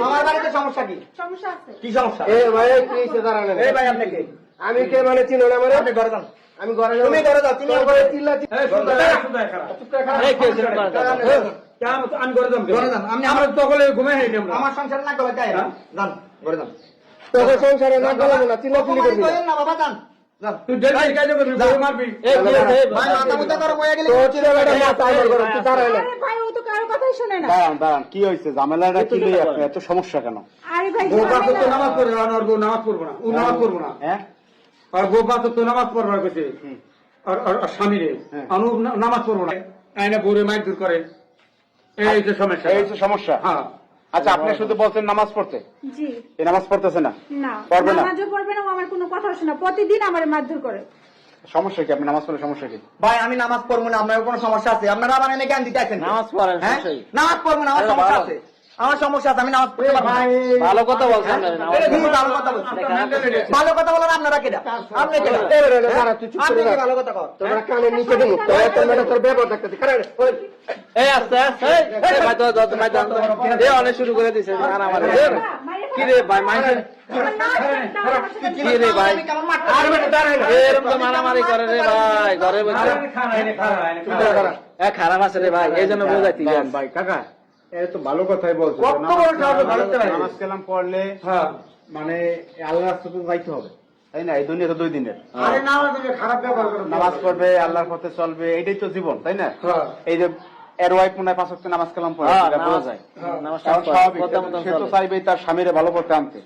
আমার বাড়িতে সমস্যা কি? কি সমস্যা? আমি কে মানে চিনো না? মানে আপনি ঘরে যান, আমি ঘরে যাবো, তুমি ঘরে যাও, তুমি ঘরে চিল্লা আমি ঘরে যান, ঘরে যান, আমি আমার তকলে ঘুমে হেঁটে আমার সংসারে না গলা যায় যান, ঘরে যান, তোর সংসারে না গলাবো না, চিল্লা চিল্লি করবি না বাবা, যান। তুই ডেলি কাজে করবি, বড় মারবি, এই ভাই মাথা মুতা করে বইয়া গেলে তো চিল্লা বেটা মাথা আমার ঘরে তুই দাঁড়া না। আরে ভাই ও তো কারো কথাই শুনে না। দাঁড়ান দাঁড়ান, কি হইছে? ঝামেলাটা কি লই আপনি এত সমস্যা কেন? আরে ভাই গোপা তো নামাজ পড়ে না, আর গো নামাজ পড়বো না, ও নামাজ পড়বো না, হ্যাঁ, আর গোপা তো নামাজ পড়বা কইছে, আর স্বামী রে আনু নামাজ পড়বো না, আইনা বউরে মাইর দূর করে, এই যে সমস্যা, এই যে সমস্যা। হ্যাঁ আচ্ছা, আপনি শুধু বলছেন নামাজ পড়তে, জি, এই নামাজ পড়তেছে না, না পড়বে না, নামাজও পড়বে না, আমার কোনো কথা শোনা, প্রতিদিন আমারে মারধর করে। সমস্যা কি? আপনি নামাজ পড়লে সমস্যা কি? ভাই আমি নামাজ পড়বো না, আপনার কোনো সমস্যা আছে? আপনারা আবার এনে জ্ঞান দিতে আছেন, নামাজ পড়েন, নামাজ পড়বো না, আমার সমস্যা আছে, আমার সমস্যা আছে, আমি নামাজ পড়তে পারবো না। ভালো কথা বলছেন, ভালো কথা বলছেন, ভালো কথা বলেন আপনারা কেডা? আপনি কেডা? তুই চুপ করে ভালো কথা কর, তোমরা কানের নিচে দেবো, তোর মেয়েটা তোর ব্যবহার দেখতেছি, এই আস্তে আস্তে এই ভাই তো যত ভাই জানতো এ অনেক শুরু করে দিয়েছে, আর আমার কি রে ভাই মাইছে কি রে ভাই, আর বেটা দাঁড়াই না, এরকম তো মারামারি করে রে ভাই, ঘরে বসে খারাপ আছে রে ভাই, এইজন্য বোঝাইতি ভাই। কাকা এ তো ভালো কথাই বলছো, নামাজ কালাম পড়লে মানে আল্লাহর রাস্তাতে যাইতে হবে, তাই না? এই দুনিয়া তো 2 দিনের, নামাজ পড়বে, আল্লাহর পথে চলবে, এটাই তো জীবন, তাই না? এই যে এর ওয়াইফ মনে হয় 5 ওয়াক্ত নামাজ কালাম পড়ে, এটা বোঝা যায়, সে তো চাইবে তার স্বামীরে ভালো করতে আনতে,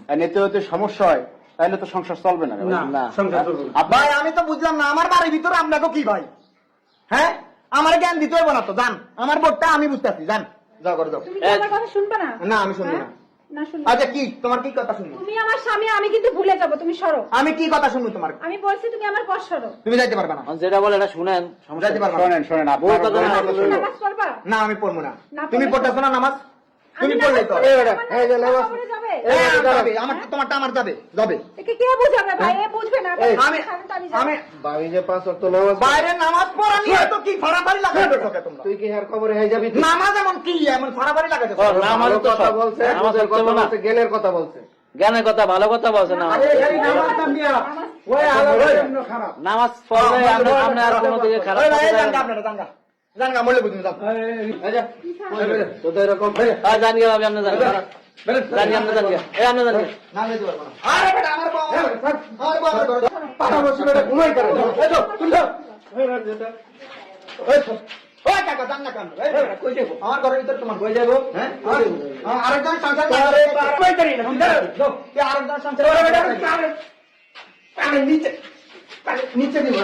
আর এতে হতে সমস্যা হয় তাইলে তো সংসার চলবে না। ভাই আমি তো বুঝলাম না, আমার বাড়ির ভিতরে আপনাকে কি ভাই, হ্যাঁ আমার জ্ঞান দিতে হবে না তো, জান আমার বোর্ডটা আমি বুঝতেছি, জান যাও করে দাও। তুমি আমার কথা শুনবে না? না আমি শুনবো না। না শুনবো। আচ্ছা কি তোমার কি কথা শুনবো? তুমি আমার স্বামী, আমি কিন্তু ভুলে যাব, তুমি সরো। আমি কি কথা শুনবো তোমার? আমি বলছি তুমি আমার পথ সরো। তুমি যাইতে পারবে না, যেটা বলে এটা শুনেন, যাইতে পারবে না। শুনেন শুনেন, আপনি নামাজ পড়বা না? আমি পড়বো না। তুমি পড়তেছ না নামাজ? তুমি পড়লেই তো এই বেটা, এই যে নামাজ যাবে, আমার তোমারটা আমার যাবে, যাবে, একে কে বুঝাবে ভাই? এ বুঝবে না। আমি ভাই যে 5 ওয়াক্ত নামাজ, বাইরে নামাজ পড়া নিয়ে তো কি ফাড়াফাড়ি লাগাইছো তোমরা? তুই কি আর কবরে হয়ে যাবি? নামাজ এমন কি এমন ফাড়াফাড়ি লাগাইছো? নামাজ তো কথা বলছে, নামাজের কথা বলছে, জ্ঞানের কথা বলছে, জ্ঞানের কথা ভালো কথা বলছে না। আরে এই নামাজটা নিয়া ওই আলাদা জন্য খারাপ, নামাজ পড়লে আমরা আর কোনো দিকে খারাপ না। এই জানগা আপনারা জানগা জানগা মূল্য বুঝুন, যাও এই যা তো এরকম আর জানগা ভাবে আমরা জানগা জানগা আমরা জানগা এই আমরা জানগা না নিতে পারবো না। আরে বেটা আমার বাবা, আমার বাবা পাড়া বসে বেটা ঘুমাই করে, এই তো তুই এই রাজটা ওই কাকা জান না কেন? এই বেটা কই যাবো? আমার ঘরের ভিতর তোমার কই যাবো? হ্যাঁ আরেকজন সংসার করে কই করি না, তুই আরেকজন সংসার করে বেটা, আরে নিচে নিচে দিব।